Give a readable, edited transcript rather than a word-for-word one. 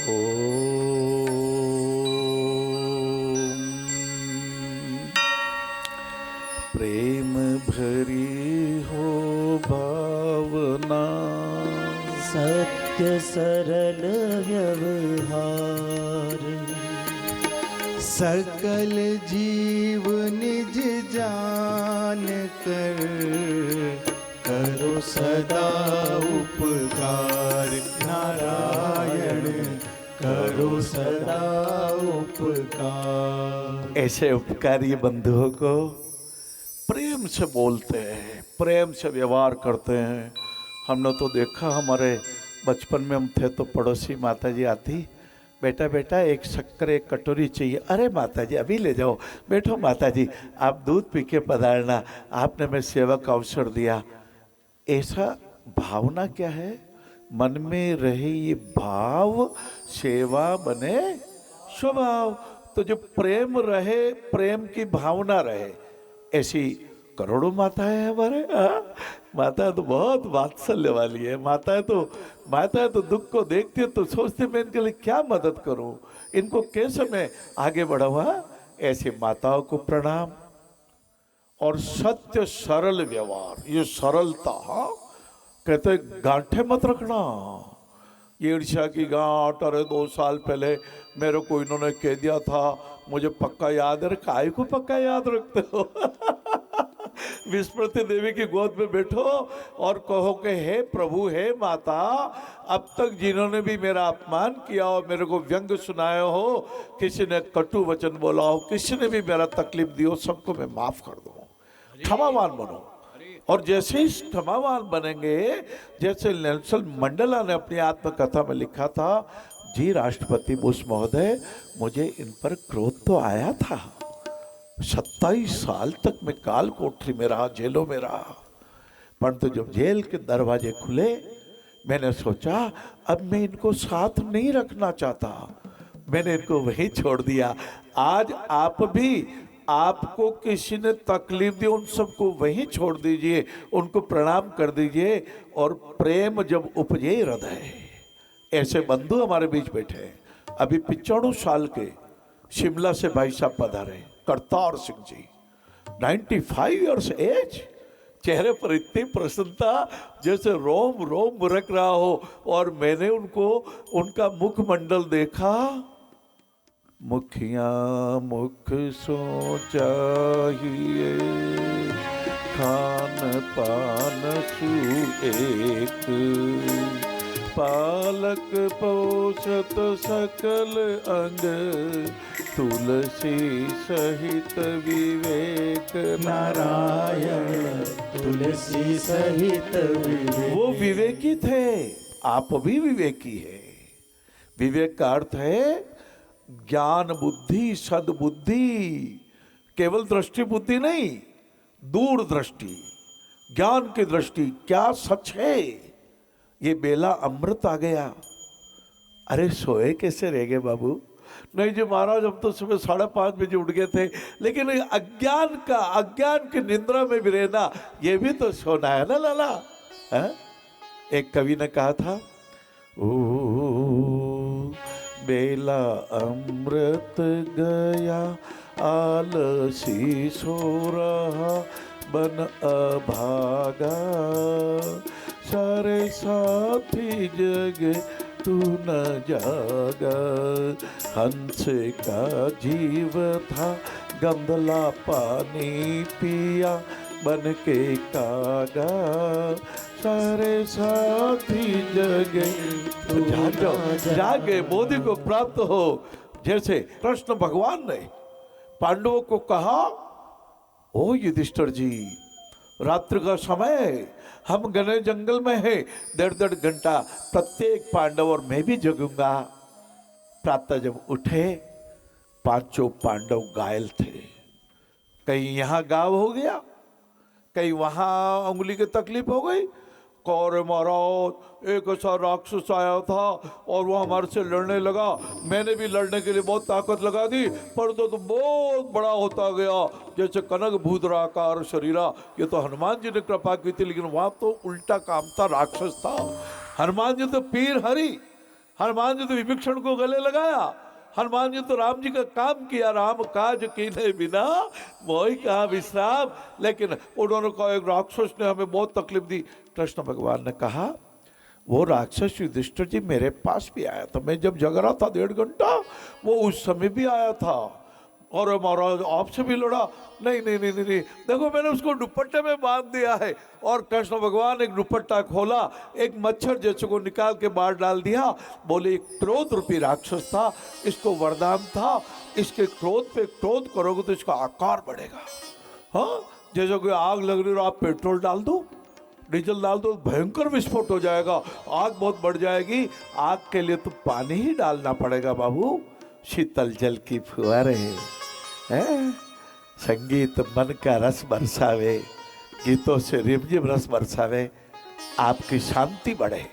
ओम प्रेम भरी हो भावना, सत्य सरल व्यवहार, सकल जीव निज जान कर, करो सदा उपकार। नारायण करो सदा उपकार। ऐसे उपकारी बंधुओं को प्रेम से बोलते हैं, प्रेम से व्यवहार करते हैं। हमने तो देखा, हमारे बचपन में हम थे तो पड़ोसी माता जी आती, बेटा बेटा एक शक्कर एक कटोरी चाहिए। अरे माता जी अभी ले जाओ, बैठो माता जी आप दूध पी के पधारना, आपने मैं सेवा का अवसर दिया। ऐसा भावना क्या है, मन में रहे ये भाव, सेवा बने स्वभाव। तो जो प्रेम रहे, प्रेम की भावना रहे, ऐसी करोड़ों माताएं हैं हमारे। माता तो बहुत वात्सल्य वाली है। माता तो दुख को देखती है तो सोचती मैं इनके लिए क्या मदद करूं, इनको कैसे मैं आगे बढ़ाऊं। ऐसी माताओं को प्रणाम। और सत्य सरल व्यवहार, ये सरलता, कहते गांठे मत रखना। ये ईर्ष्या की गांठ, अरे 2 साल पहले मेरे को इन्होंने कह दिया था, मुझे पक्का याद है। काय को पक्का याद रखते हो? विस्मृति देवी की गोद में बैठो और कहो कि हे प्रभु, हे माता, अब तक जिन्होंने भी मेरा अपमान किया हो, मेरे को व्यंग सुनाया हो, किसी ने कटु वचन बोला हो, किसी ने भी मेरा तकलीफ दी हो, सबको मैं माफ कर दूँ। क्षमावान बनो। और जैसे ही क्षमावान बनेंगे, जैसे नेल्सन मंडेला ने अपनी आत्मकथा में लिखा था, जी राष्ट्रपति बुश महोदय, मुझे इन पर क्रोध तो आया था, 27 साल तक मैं काल कोठरी में रहा, जेलों में रहा, परंतु जब जेल के दरवाजे खुले, मैंने सोचा अब मैं इनको साथ नहीं रखना चाहता, मैंने इनको वहीं छोड़ दिया। आज आप भी, आपको किसी ने तकलीफ दी, उन सबको वहीं छोड़ दीजिए, उनको प्रणाम कर दीजिए। और प्रेम जब उपजे हृदय, ऐसे बंधु हमारे बीच बैठे हैं। अभी 95 साल के शिमला से भाई साहब पधारे, करतार सिंह जी, 95 ईयर्स एज। चेहरे पर इतनी प्रसन्नता जैसे रोम रोम मुरक रहा हो। और मैंने उनको, उनका मुखमंडल देखा, मुखिया मुख सो चाहिए, खान पान सुएक, पालक पोषत सकल अंग, तुलसी सहित विवेक। नारायण तुलसी सहित विवेक। वो विवेकी थे, आप भी विवेकी है। विवेक का अर्थ है ज्ञान बुद्धि, सद्बुद्धि, केवल दृष्टि बुद्धि नहीं, दूर दृष्टि, ज्ञान की दृष्टि। क्या सच है, ये बेला अमृत आ गया। अरे सोए कैसे रह गए बाबू? नहीं जी महाराज, हम तो सुबह 5:30 बजे उठ गए थे, लेकिन अज्ञान की निद्रा में भी रहना, ये भी तो सोना है ना लाला। है? एक कवि ने कहा था, ओ बेला अमृत गया, आलसी सो रहा बन अभागा, सारे साथी जगे तू न जागा, हंस का जीव था गंधला पानी पिया, बन के कागा, सारे साथी जगे तो जागे, मोदी को प्राप्त हो। जैसे कृष्ण भगवान ने पांडवों को कहा, ओ युधिष्ठिर जी, रात्रि का समय, हम घने जंगल में हैं, 1.5 घंटा प्रत्येक पांडव और मैं भी जगूंगा। प्रातः जब उठे, 5 पांडव घायल थे, कहीं यहाँ गाँव हो गया, कहीं वहाँ उंगली की तकलीफ हो गई। कौरे महाराज, एक ऐसा राक्षस आया था और वो हमारे से लड़ने लगा, मैंने भी लड़ने के लिए बहुत ताकत लगा दी, पर तो बहुत बड़ा होता गया, जैसे कनक भूद्राकार शरीरा। ये तो हनुमान जी ने कृपा की थी, लेकिन वहाँ तो उल्टा काम था, राक्षस था। हनुमान जी तो पीर हरि, हनुमान जी तो विभीषण को गले लगाया, हनुमान जी तो राम जी का काम किया, राम काज कीने बिना मोहि कहा विश्राम। लेकिन उन्होंने कहा एक राक्षस ने हमें बहुत तकलीफ दी। कृष्ण भगवान ने कहा वो राक्षस युधिष्ठिर जी मेरे पास भी आया था, मैं जब जग रहा था 1.5 घंटा, वो उस समय भी आया था और महाराज आपसे भी लड़ा। नहीं नहीं नहीं नहीं, नहीं। देखो मैंने उसको दुपट्टे में बांध दिया है। और कृष्ण भगवान एक दुपट्टा खोला, एक मच्छर जैसे को निकाल के बाहर डाल दिया। बोले एक क्रोध रूपी राक्षस था, इसको वरदान था, इसके क्रोध पे क्रोध करोगे तो इसका आकार बढ़ेगा। हाँ, जैसे कोई आग लग रही हो आप पेट्रोल डाल दो, डीजल डाल दो, भयंकर विस्फोट हो जाएगा, आग बहुत बढ़ जाएगी। आग के लिए तो पानी ही डालना पड़ेगा बाबू, शीतल जल की फुहारे हैं। संगीत मन का रस बरसावे, गीतों से रिमझिम रस बरसावे, आपकी शांति बढ़े।